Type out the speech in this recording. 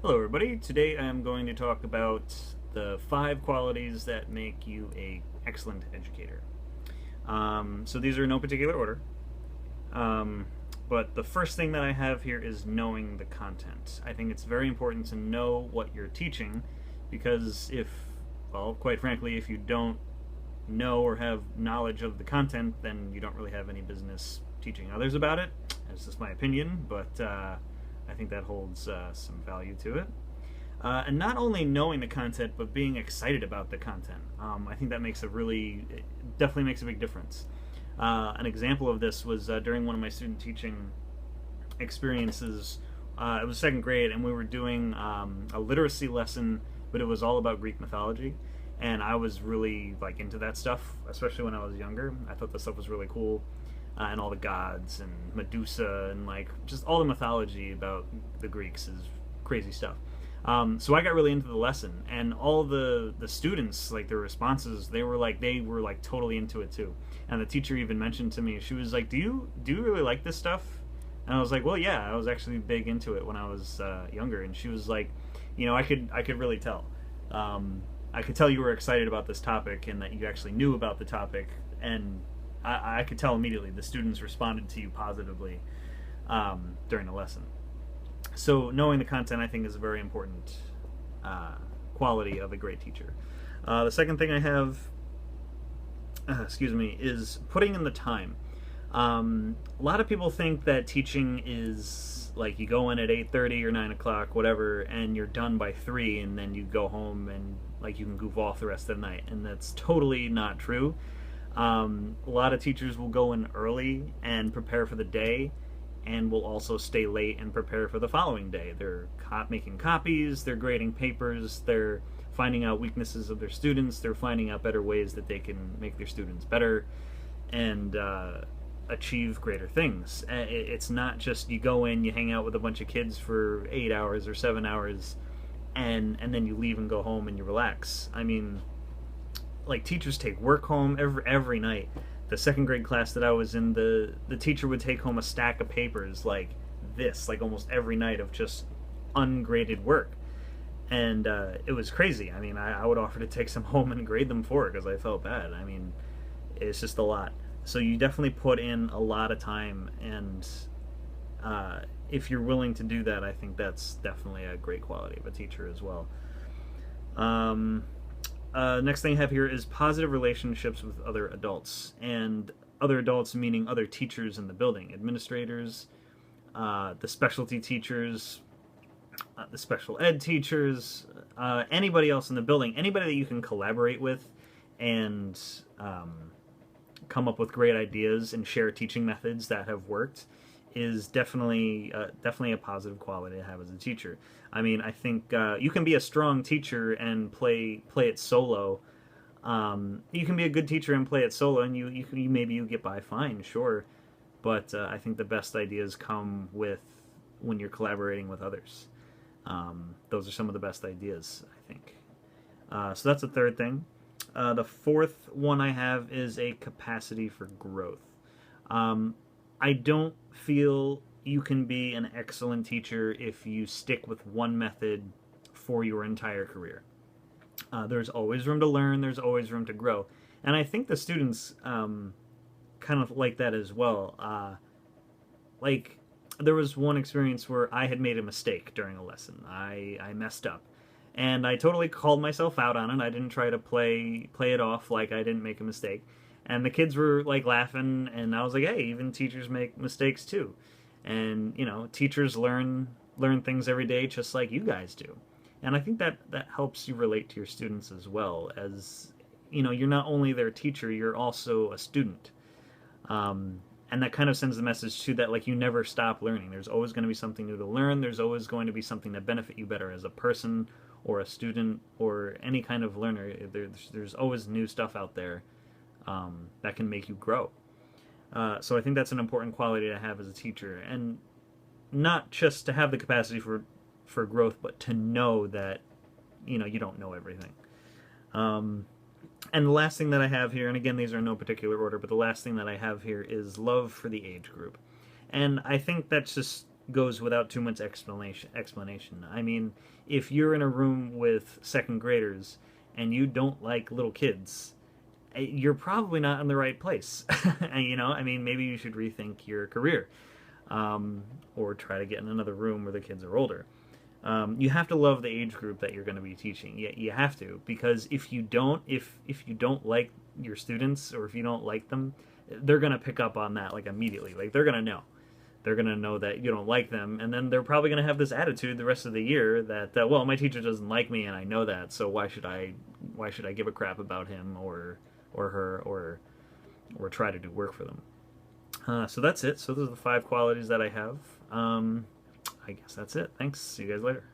Hello everybody, today I'm going to talk about the 5 qualities that make you an excellent educator. So these are in no particular order, um, but the first thing that I have here is knowing the content. I think it's very important to know what you're teaching because well, quite frankly, if you don't know or have knowledge of the content, then you don't really have any business teaching others about it. That's just my opinion, but I think that holds some value to it. And not only knowing the content, but being excited about the content. I think that definitely makes a big difference. An example of this was during one of my student teaching experiences. It was 2nd grade, and we were doing a literacy lesson, but it was all about Greek mythology. And I was really into that stuff, especially when I was younger. I thought the stuff was really cool, and all the gods and Medusa and just all the mythology about the Greeks is crazy stuff. So I got really into the lesson, and all the students, their responses, they were totally into it too. And the teacher even mentioned to me, she was like, "Do you really like this stuff?" And I was like, "Well, yeah, I was actually big into it when I was younger." And she was like, I could really tell. I could tell you were excited about this topic and that you actually knew about the topic, and I could tell immediately the students responded to you positively during the lesson. So knowing the content, I think, is a very important quality of a great teacher. The second thing I have, is putting in the time. A lot of people think that teaching is you go in at 8:30 or 9 o'clock, whatever, and you're done by 3, and then you go home and you can goof off the rest of the night. And that's totally not true. A lot of teachers will go in early and prepare for the day, and will also stay late and prepare for the following day. They're making copies, they're grading papers, they're finding out weaknesses of their students, they're finding out better ways that they can make their students better and achieve greater things. It's not just you go in, you hang out with a bunch of kids for 8 hours or 7 hours, and then you leave and go home and you relax. I mean, teachers take work home every night. The 2nd grade class that I was in, the teacher would take home a stack of papers almost every night, of just ungraded work. And it was crazy. I mean, I would offer to take some home and grade them for it because I felt bad. I mean, it's just a lot. So you definitely put in a lot of time, and if you're willing to do that, I think that's definitely a great quality of a teacher as well. Next thing I have here is positive relationships with other adults. And other adults meaning other teachers in the building, administrators, the specialty teachers, the special ed teachers, anybody else in the building, anybody that you can collaborate with and come up with great ideas and share teaching methods that have worked is definitely a positive quality to have as a teacher. I mean, I think you can be a strong teacher and play it solo. You can be a good teacher and play it solo, and maybe you get by fine, sure. But I think the best ideas come when you're collaborating with others. Those are some of the best ideas, I think. So that's the third thing. The fourth one I have is a capacity for growth. I don't feel you can be an excellent teacher if you stick with one method for your entire career. There's always room to learn, there's always room to grow. And I think the students kind of like that as well. There was one experience where I had made a mistake during a lesson. I messed up. And I totally called myself out on it. I didn't try to play it off like I didn't make a mistake. And the kids were laughing, and I was like, "Hey, even teachers make mistakes too." And teachers learn things every day just like you guys do. And I think that helps you relate to your students as well. As you're not only their teacher, you're also a student. And that kind of sends the message too that you never stop learning. There's always going to be something new to learn. There's always going to be something that benefit you better as a person or a student or any kind of learner. There's always new stuff out there that can make you grow. So I think that's an important quality to have as a teacher, and not just to have the capacity for growth, but to know that you don't know everything. And the last thing that I have here, and again, these are in no particular order, but the last thing that I have here is love for the age group. And I think that's just goes without too much explanation. I mean, if you're in a room with second graders and you don't like little kids, you're probably not in the right place. You know, I mean, maybe you should rethink your career, or try to get in another room where the kids are older. You have to love the age group that you're going to be teaching. You have to, because if you don't, if you don't like your students, or if you don't like them, they're going to pick up on that like immediately. Like they're going to know. They're going to know that you don't like them, and then they're probably going to have this attitude the rest of the year that, well, my teacher doesn't like me, and I know that, so why should I give a crap about him or her, or try to do work for them? So that's it. So those are the 5 qualities that I have. I guess that's it. Thanks. See you guys later.